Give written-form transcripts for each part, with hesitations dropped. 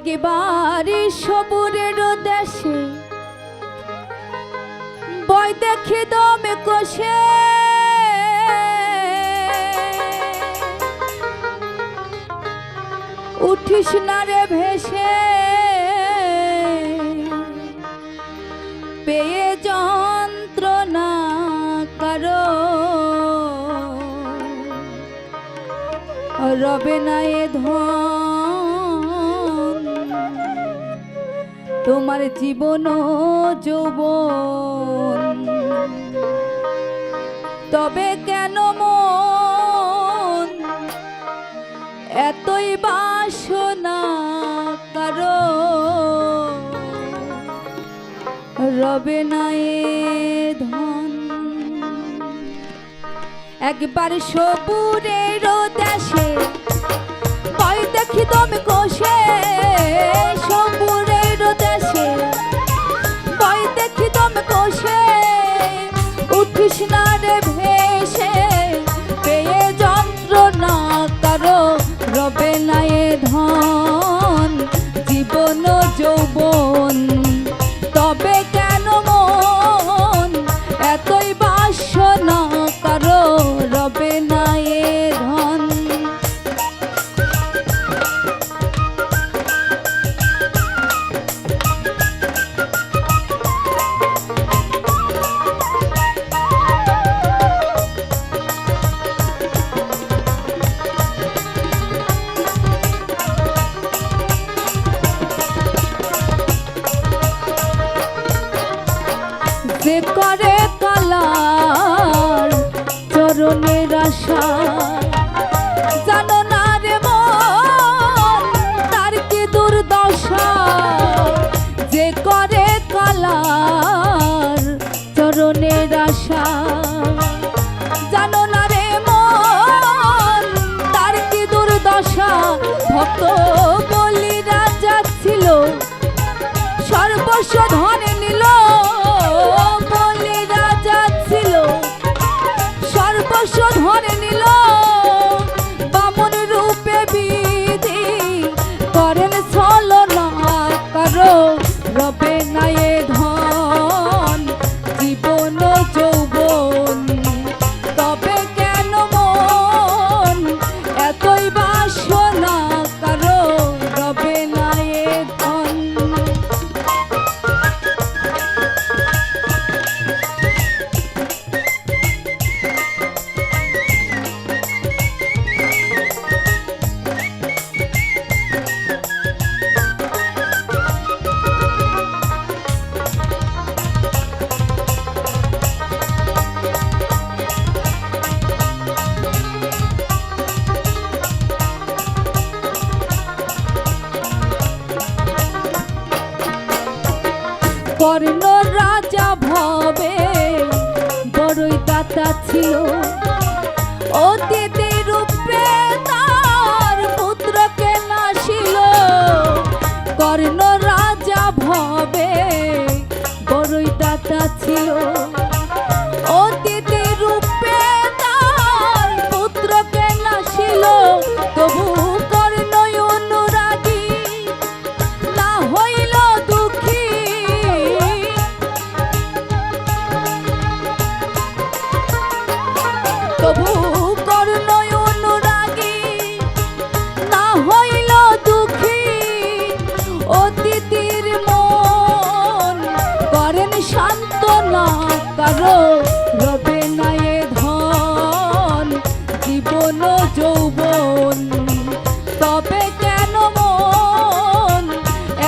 একবারে সবুরের দেশে বয় দেখে দমে কষে উঠিস না রে ভেসে পেয়ে যন্ত্রণা কারো রবে না এ ধন তোমার জীবন যৌবন তবে কেন মন এতই বাসনা কারো রবে না এ ধন একবার সবুরের দেশে ভয় দেখি দমে কষে সবুরের দেশে ভয় দেখি দমে কষে উঠিস না রে ভেসে পেয়ে যন্ত্রণা কারো রবে না এ ধন জীবন যৌবন তবে কেন মন এতই বাসনা কারো রবে না এ ধন যে করে কালার চরণের আশা জানো না রে মন তার কি দুর্দশা যে করে কালার চরণের আশা জানো না রে মন তার কি দুর্দশা ভক্ত বলি রাজা ছিল সর্বস্ব ধনে নিল বলি রাজা ছিল সর্বস্ব ধনে নিল বামন রূপে বিধি করেন ছলনা কারো রবে না এ ধন জীবন যৌবন তবে কেন মন এতই বাসনা কারো রবে না এ ধন কর্ণ রাজা ভবে বড়ই দাতা ছিল অতিথি রূপে তার পুত্রকে নাশিল কর্ণ রাজা ভবে বড়ই দাতা ছিল অতিথি রূপে তার পুত্রকে নাশিল তবু কর্ণ অনুরাগী না হইল দুঃখী তবু কর্ণ অনুরাগী না হইল দুঃখী অতিথির মন করেন সান্ত্বনা কারো রবে না এ ধন জীবন যৌবন তবে কেন মন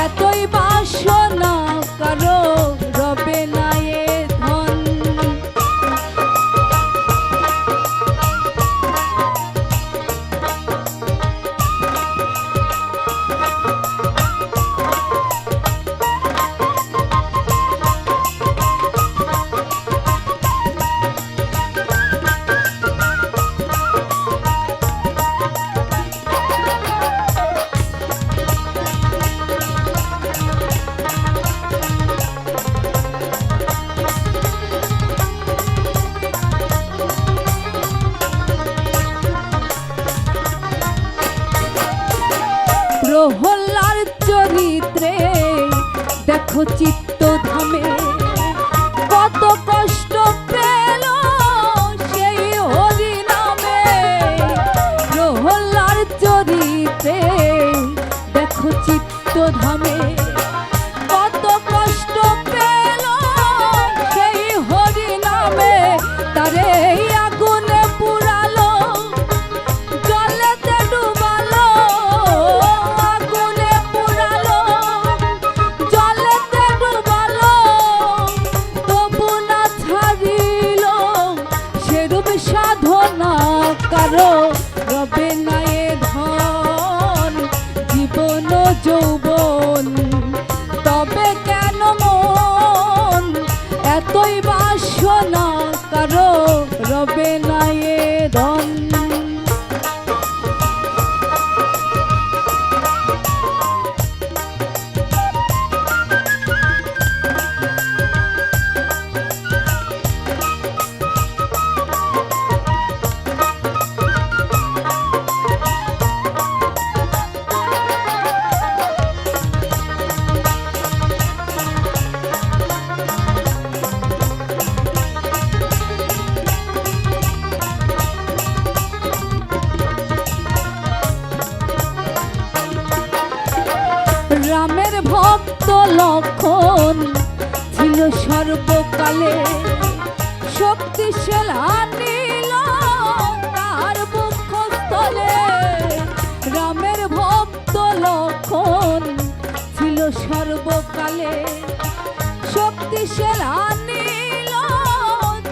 এতই বাসনা কারো রবে না এ ধন দেখো চিত্ত ধামে কত কষ্ট পেল সেই হরি নামে। প্রহ্লার চরিতে দেখো চিত্ত ধামে কত কষ্ট পেল সেই হরি নামে। তারে আগুনে পুরালো জলেতে ডুবালো, আগুনে পুরালো জলেতে ডুবালো, তবু না ছাড়িল সেরূপ সাধনা কারো রবে না এ ধন জীবন যৌবন। তবে কেন মন এতই বাসনা কারো রবে না এ ধন। রামের ভক্ত লক্ষণ ছিল সর্বকালে, শক্তিশাল আনিল তার বক্ষস্থলে। রামের ভক্ত লক্ষণ ছিল সর্বকালে, শক্তিশাল আনিল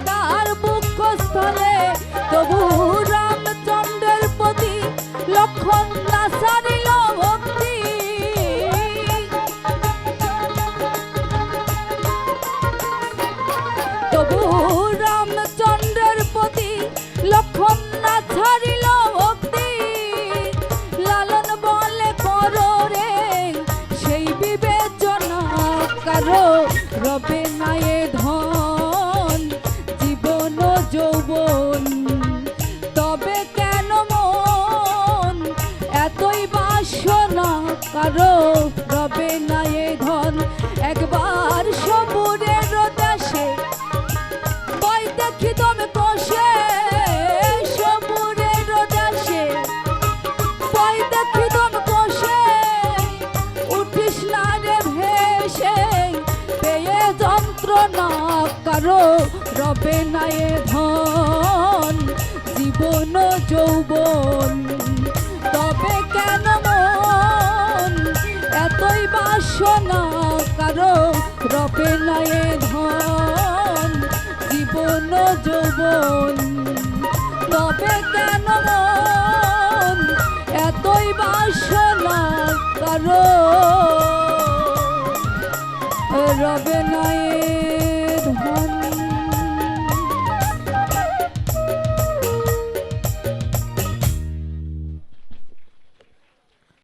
তার বক্ষস্থলে। তবু রামচন্দ্রের প্রতি লক্ষণ না ছাড়িল ভক্তি, তবু রামচন্দ্রের প্রতি লক্ষণ না ছাড়িল ভক্তি। লালন বলে করো রে সেই বিবেচনা কারো রবে না এ ধন জীবন যৌবন। তবে কেন মন এতই বাসনা কারো রবে না এ ধন। একবার সবুরের দেশে বই দেখি তুমি কষে, সবুরের দেশে বই দেখি তুমি কষে। উঠিস না রে ভেসে পেয়ে যন্ত্রণা কারো রবে না এ ধন জীবন যৌবন। তবে কেন মন এতই বাসনা কারো রবে না এ ধন জীবন যৌবন। তবে কেন মন এতই বাসনা কারো রবে না এ